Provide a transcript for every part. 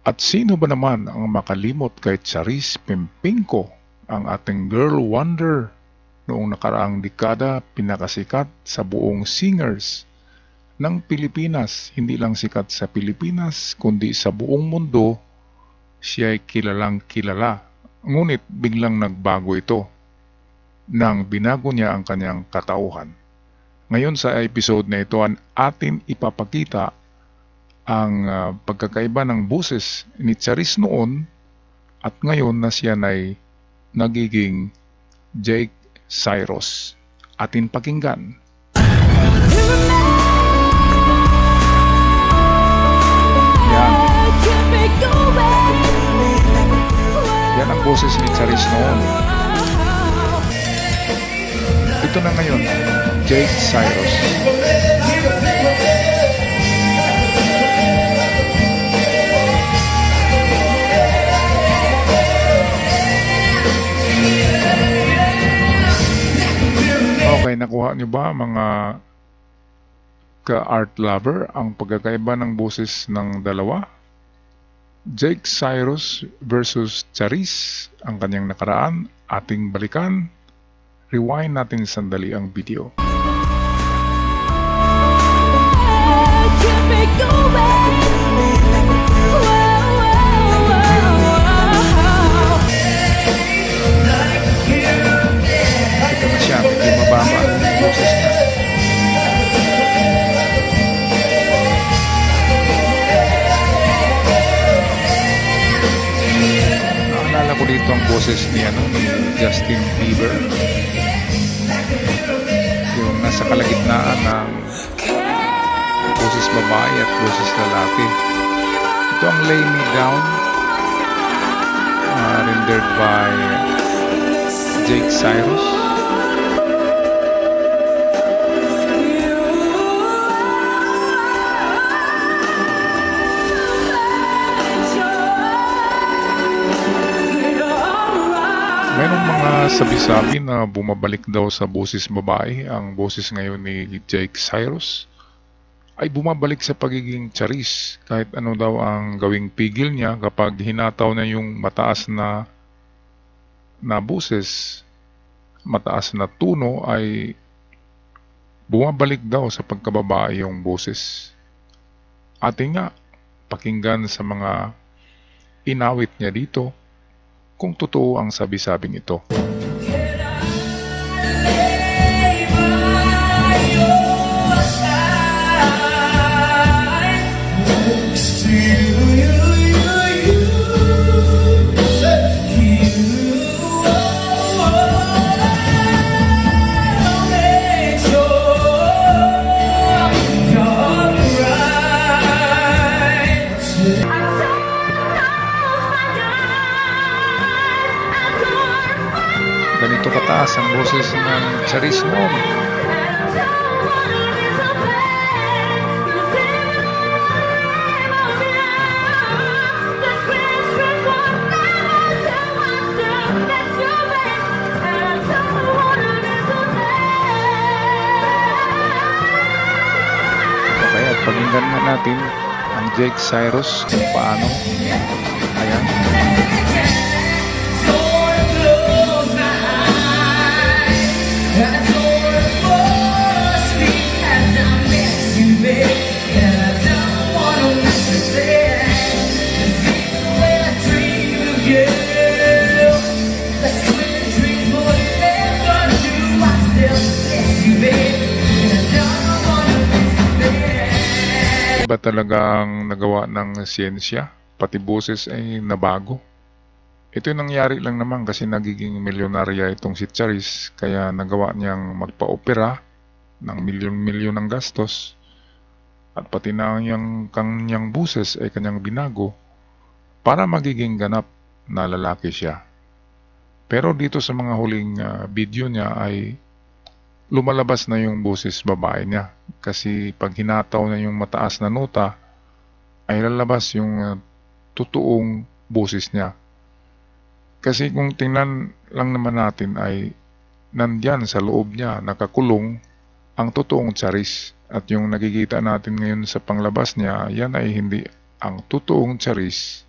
At sino ba naman ang makalimot kay Charis Pimpinko, ang ating girl wonder noong nakaraang dekada, pinakasikat sa buong singers ng Pilipinas. Hindi lang sikat sa Pilipinas, kundi sa buong mundo, siya ay kilalang kilala. Ngunit biglang nagbago ito nang binago niya ang kanyang katauhan. Ngayon sa episode na ito, atin ipapakita ang pagkakaiba ng boses ni Charis noon at ngayon na siya ay nagiging Jake Cyrus. Atin pakinggan. Yan ang boses ni Charis noon. Ito na ngayon, Jake Cyrus. Okay, nakuha niyo ba mga ka-art lover ang pagkakaiba ng boses ng dalawa? Jake Cyrus versus Charis, ang kanyang nakaraan, ating balikan. Rewind natin sandali ang video. Ito na siya, medyo mababa ang boses niya. Naalala ko dito ang boses ni Justin Bieber. Yung nasa kalagitnaan ng boses babae at boses lalaki. Ito ang Lay Me Down, rendered by Jake Cyrus. Mayroong mga sabi-sabi na bumabalik daw sa boses babae. Ang boses ngayon ni Jake Cyrus ay bumabalik sa pagiging Charis. Kahit ano daw ang gawing pigil niya, kapag hinataw na yung mataas na boses, mataas na tuno, ay bumabalik daw sa pagkababae yung boses. Ating nga pakinggan sa mga inawit niya dito kung totoo ang sabi-sabing ito. Ganito kataas ang boses ng Charis noon. Okay, at pakinggan na natin ang Jake Cyrus kung paano. Ayan. Iba talaga ang nagawa ng siyensya, pati boses ay nabago. Ito yung nangyari lang naman kasi nagiging milyonarya itong si Charis, kaya nagawa niyang magpa-opera ng milyon-milyon ng gastos, at pati na yung kanyang boses ay kanyang binago para magiging ganap na lalaki siya. Pero dito sa mga huling video niya ay lumalabas na yung boses babae niya, kasi pag hinataw na yung mataas na nota ay lalabas yung totoong boses niya. Kasi kung tingnan lang naman natin ay nandyan sa loob niya, nakakulong ang totoong Charis, at yung nakikita natin ngayon sa panglabas niya, yan ay hindi ang totoong Charis,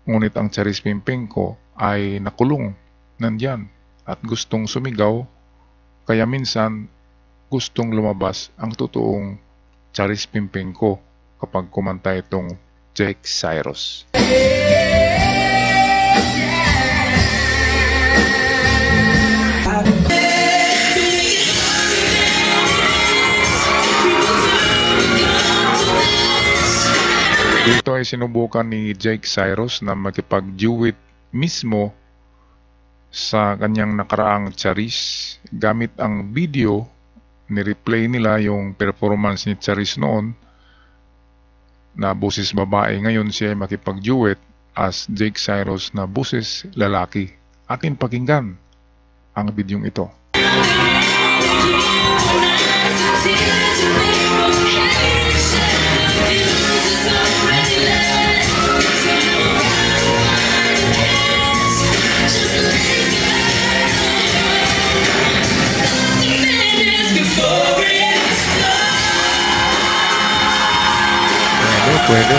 Ngunit ang Charis Pimpengko ay nakulong nandyan at gustong sumigaw, kaya minsan gustong lumabas ang totoong Charis Pimpengko kapag kumanta itong Jake Cyrus. Dito ay sinubukan ni Jake Cyrus na makipag-duet mismo sa kanyang nakaraang Charis gamit ang video. Ni-replay nila yung performance ni Charis noon na boses babae. Ngayon siya ay makipag-duet as Jake Cyrus na boses lalaki. Atin pakinggan ang bidyong ito. Pwede.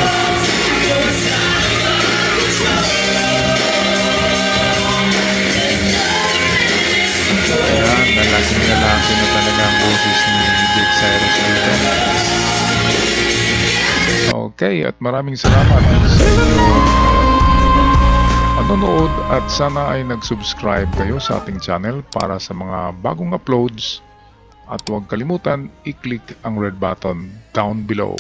Ayan, lalaki na talaga ang boses ni Jake Cyrus dito. Okay, at maraming salamat sa inyong panonood at sana ay nag-subscribe kayo sa ating channel para sa mga bagong uploads at huwag kalimutan i-click ang red button down below.